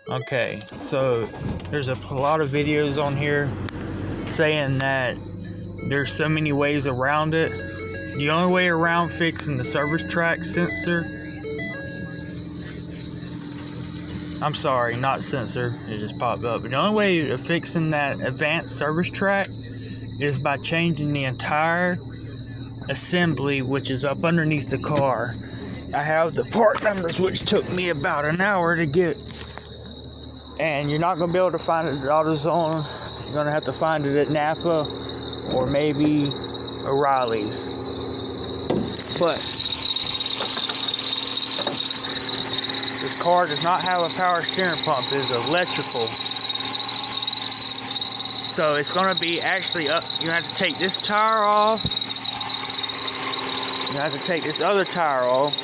Okay, so there's a lot of videos on here saying that there's so many ways around it. The only way around fixing the service track sensor, I'm sorry, not sensor, it just popped up. But the only way of fixing that advanced service track is by changing the entire assembly, which is up underneath the car. I have the part numbers, which took me about an hour to get, and you're not going to be able to find it at AutoZone. You're going to have to find it at Napa or maybe O'Reilly's. But this car does not have a power steering pump. It's electrical. So it's going to be actually up. You have to take this tire off. You have to take this other tire off.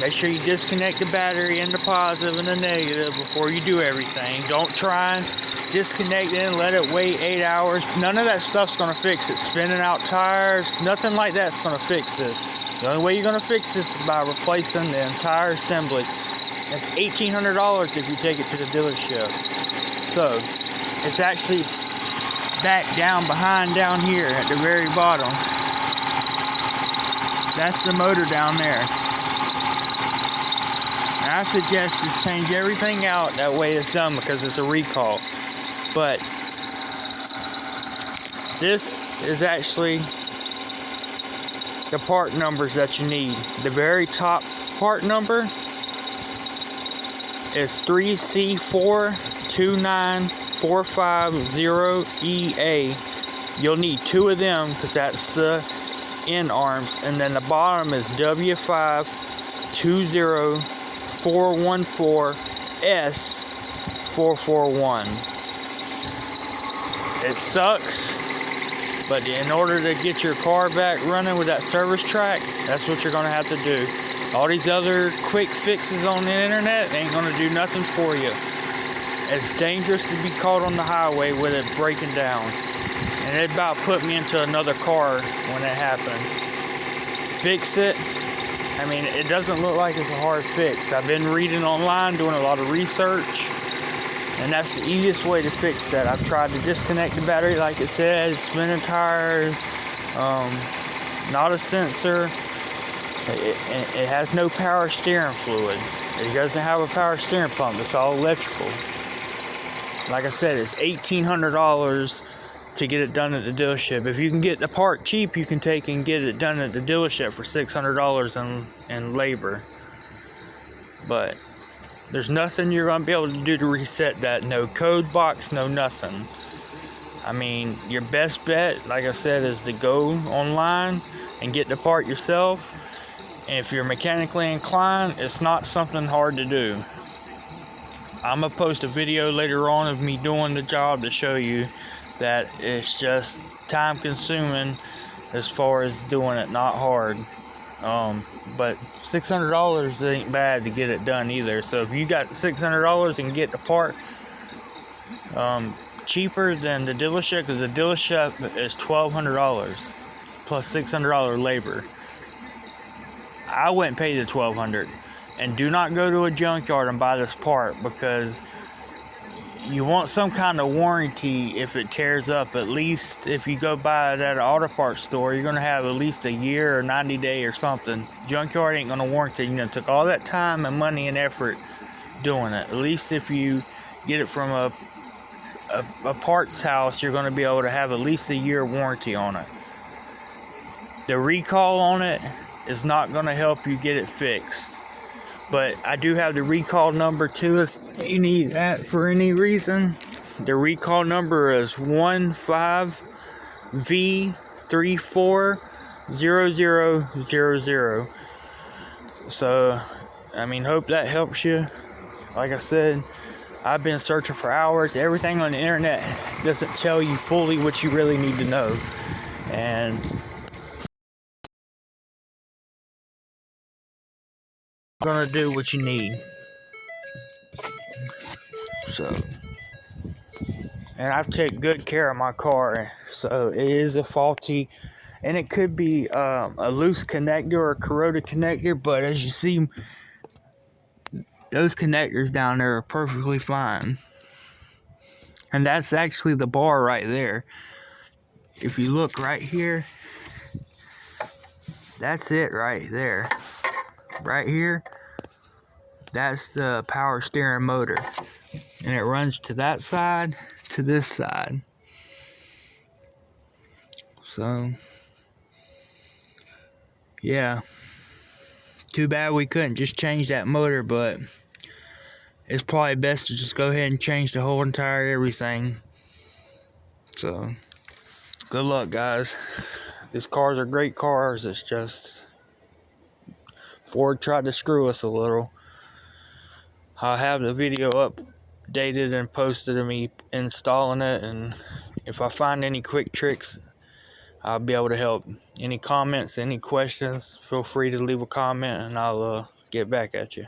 Make sure you disconnect the battery and the positive and the negative before you do everything. Don't try and disconnect it and let it wait 8 hours. None of that stuff's going to fix it. Spinning out tires, nothing like that's going to fix this. The only way you're going to fix this is by replacing the entire assembly. It's $1,800 if you take it to the dealership. So, it's actually back down behind down here at the very bottom. That's the motor down there. And I suggest just change everything out, that way it's done, because it's a recall. But this is actually the part numbers that you need. The very top part number is 3C429450EA. You'll need 2 of them because that's the end arms, and then the bottom is W520414S441. It sucks, but in order to get your car back running with that service track, that's what you're going to have to do. All these other quick fixes on the internet ain't going to do nothing for you. It's dangerous to be caught on the highway with it breaking down. And it about put me into another car when it happened. Fix it. I mean, it doesn't look like it's a hard fix. I've been reading online, doing a lot of research, and that's the easiest way to fix that. I've tried to disconnect the battery like it says, spinning tires, not a sensor. It has no power steering fluid. It doesn't have a power steering pump. It's all electrical. Like I said, it's $1,800 to get it done at the dealership. If you can get the part cheap, you can take and get it done at the dealership for $600 in labor. But there's nothing you're going to be able to do to reset that. No code box, no nothing. I mean, your best bet, like I said, is to go online and get the part yourself. And if you're mechanically inclined, it's not something hard to do. I'm going to post a video later on of me doing the job to show you that it's just time consuming as far as doing it, not hard. But $600 ain't bad to get it done either. So if you got $600 and get the part cheaper than the dealership, because the dealership is $1,200 plus $600 labor. I wouldn't pay the $1,200. And do not go to a junkyard and buy this part, because you want some kind of warranty if it tears up. At least if you go buy it at an auto parts store, you're going to have at least a year or 90 day or something. Junkyard ain't going to warranty. You know, took all that time and money and effort doing it. At least if you get it from a parts house, you're going to be able to have at least a year warranty on it. The recall on it is not going to help you get it fixed. But I do have the recall number too if you need that for any reason. The recall number is 15V340000. So, I mean, hope that helps you. Like I said, I've been searching for hours. Everything on the internet doesn't tell you fully what you really need to know. And gonna do what you need. So, and I've taken good care of my car, so it is a faulty, and it could be a loose connector or a corroded connector, but as you see, those connectors down there are perfectly fine. And that's actually the bar right there. If you look right here, that's it right there. Right here, that's the power steering motor. And it runs to that side, to this side. So, yeah. Too bad we couldn't just change that motor, but it's probably best to just go ahead and change the whole entire everything. So, good luck, guys. These cars are great cars. It's just Ford tried to screw us a little. I'll have the video updated and posted of me installing it, and if I find any quick tricks, I'll be able to help. Any comments, any questions, feel free to leave a comment and I'll get back at you.